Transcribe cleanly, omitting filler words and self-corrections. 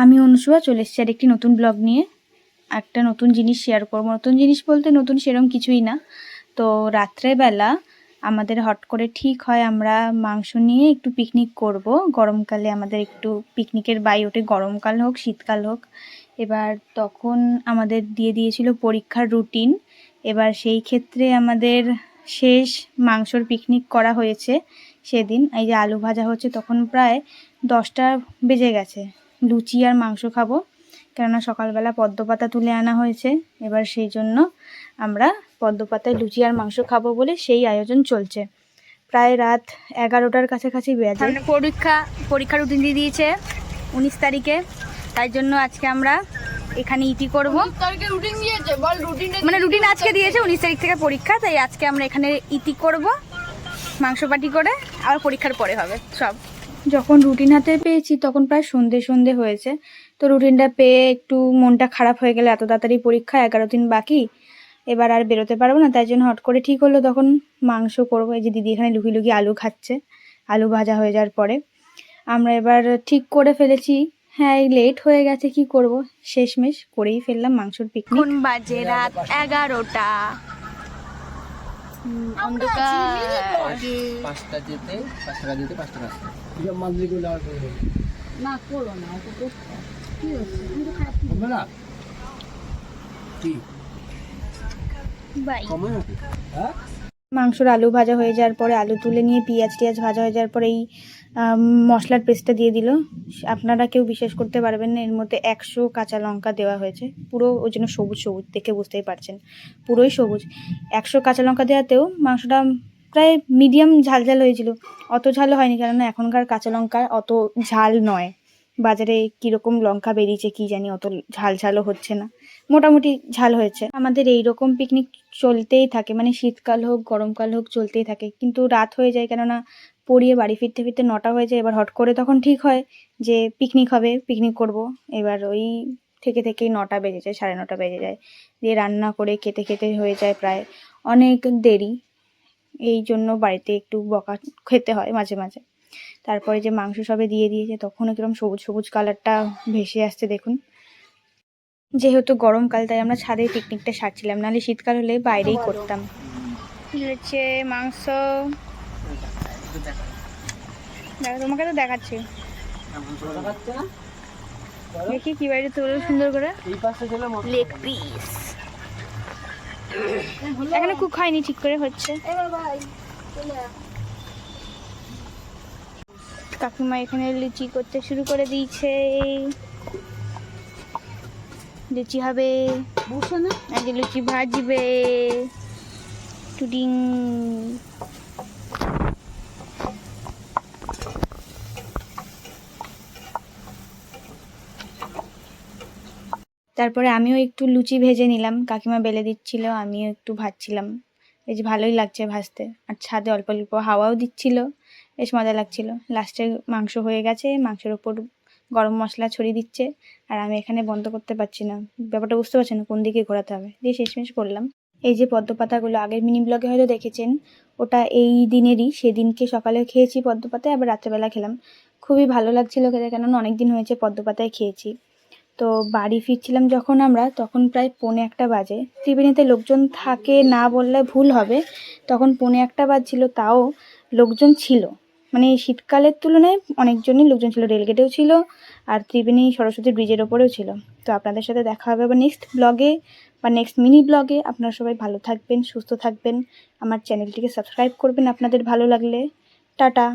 আমি অনুসুয়া চলে এসেছি আর একটি নতুন ব্লগ নিয়ে। একটা নতুন জিনিস শেয়ার করবো। নতুন জিনিস বলতে নতুন সেরকম কিছুই না। তো রাত্রেবেলা আমাদের হট করে ঠিক হয় আমরা মাংস নিয়ে একটু পিকনিক করব। গরমকালে আমাদের একটু পিকনিকের বাই ওঠে, গরমকাল হোক শীতকাল হোক। এবার তখন আমাদের দিয়ে দিয়েছিল পরীক্ষার রুটিন। এবার সেই ক্ষেত্রে আমাদের শেষ মাংসর পিকনিক করা হয়েছে সেদিন। এই যে আলু ভাজা হচ্ছে, তখন প্রায় 10টা বেজে গেছে। লুচি আর মাংস খাবো, কেননা সকালবেলা পদ্মপাতা তুলে আনা হয়েছে। এবার সেই জন্য আমরা পদ্মপাতায় লুচি আর মাংস খাবো বলে সেই আয়োজন চলছে। প্রায় রাত 11টার কাছাকাছি বেজে। পরীক্ষা রুটিন দিয়ে দিয়েছে 19 তারিখে, তাই জন্য আজকে আমরা এখানে ইটি করবো। মানে রুটিন আজকে দিয়েছে, 19 তারিখ থেকে পরীক্ষা, তাই আজকে আমরা এখানে ইটি করব মাংস পাটি করে, আবার পরীক্ষার পরে হবে সব। যখন রুটিন হাতে পেয়েছি তখন প্রায় সন্ধে হয়েছে। তো রুটিনটা পেয়ে একটু মনটা খারাপ হয়ে গেল, এত তাড়াতাড়ি পরীক্ষা, 11 দিন বাকি, এবার আর বেরোতে পারবো না। তাই জন্য হট করে ঠিক হলো তখন মাংস করবো। এই যে দিদি এখানে লুকিয়ে লুকিয়ে আলু খাচ্ছে, আলু ভাজা হয়ে যাওয়ার পরে আমরা এবার ঠিক করে ফেলেছি। হ্যাঁ, লেট হয়ে গেছে, কি করব, শেষমেশ করেই ফেললাম মাংসর পিকনিক। কোন বাজে রাত 11টা, মাংসর আলু ভাজা হয়ে যাওয়ার পরে আলু তুলে নিয়ে পেঁয়াজ টিয়াজ ভাজা হয়ে যাওয়ার পরে এই মশলার পেস্টটা দিয়ে দিল। আপনারা কেউ বিশ্বাস করতে পারবেন না, এর মধ্যে 100 কাঁচা লঙ্কা দেওয়া হয়েছে। পুরো ওই জন্য সবুজ সবুজ দেখে বুঝতেই পারছেন, পুরোই সবুজ। 100 কাঁচা লঙ্কা দেওয়াতেও মাংসটা প্রায় মিডিয়াম ঝাল ঝাল হয়েছিল। অত ঝালও হয়নি, কেননা এখনকার কাঁচা লঙ্কা অত ঝাল নয়। বাজারে কীরকম লঙ্কা বেরিয়েছে কি জানি, অত ঝাল ঝালও হচ্ছে না, মোটামুটি ঝাল হয়েছে। আমাদের এই রকম পিকনিক চলতেই থাকে, মানে শীতকাল হোক গরমকাল হোক চলতেই থাকে। কিন্তু রাত হয়ে যায়, কেননা পড়িয়ে বাড়ি ফিরতে ফিরতে 9টা হয়ে যায়। এবার হট করে তখন ঠিক হয় যে পিকনিক হবে, পিকনিক করব। এবার ওই থেকেই 9টা বেজে যায়, 9:30 বেজে যায়। দিয়ে রান্না করে খেতে খেতে হয়ে যায় প্রায় অনেক দেরি। এই জন্য বাড়িতে একটু বকা খেতে হয় মাঝে মাঝে। তারপরে যে মাংস সবে দিয়ে দিয়েছে, তখন একদম সবুজ সবুজ কালারটা ভেসে আসছে দেখুন। যেহেতু গরমকাল তাই আমরা ছাদে পিকনিকটা সারছিলাম, নাহলে শীতকাল হলে বাইরেই করতাম। হচ্ছে মাংস, দেখো তোমাকে তো দেখাচ্ছি, দেখি কি বাইরে তোলো সুন্দর করে। লেগ পিস এখানে কুক হয়নি, ঠিক করে হচ্ছে। কাকিমা এখানে লুচি করতে শুরু করে দিয়েছে। লুচি হবে, আজকে লুচি ভাজবে টুডিং। তারপরে আমিও একটু লুচি ভেজে নিলাম, কাকিমা বেলে দিচ্ছিল, আমিও একটু ভাজছিলাম। বেশ ভালোই লাগছে ভাজতে, আর ছাদে অল্প অল্প হাওয়াও দিচ্ছিল, বেশ মজা লাগছিল। লাস্টে মাংস হয়ে গেছে, মাংসের ওপর গরম মশলা ছড়িয়ে দিচ্ছে, আর আমি এখানে বন্ধ করতে পারছি না, ব্যাপারটা বুঝতে পারছি না কোন দিকে ঘোরাতে হবে, দিয়ে শেষমেশ করলাম। এই যে পদ্ম পাতাগুলো আগের মিনি ব্লগে হয়তো দেখেছেন, ওটা এই দিনেরই। সেদিনকে সকালে খেয়েছি পদ্ম পাতায়, আবার রাত্রেবেলা খেলাম। খুবই ভালো লাগছিল খেতে, কেননা অনেক দিন হয়েছে পদ্ম পাতায় খেয়েছি। তো বাড়ি ফিরছিলাম যখন আমরা, তখন প্রায় 1:45 বাজে। ত্রিবেণীতে লোকজন থাকে না বললে ভুল হবে, তখন 1:45 বাজছিল, তাও লোকজন ছিল। মানে শীতকালের তুলনায় অনেকজনই লোকজন ছিল, রেলগেটেও ছিল, আর ত্রিবেণী সরস্বতী ব্রিজের ওপরেও ছিল। তো আপনাদের সাথে দেখা হবে আবার নেক্সট ব্লগে বা নেক্সট মিনি ব্লগে। আপনারা সবাই ভালো থাকবেন, সুস্থ থাকবেন, আমার চ্যানেলটিকে সাবস্ক্রাইব করবেন আপনাদের ভালো লাগলে। টাটা।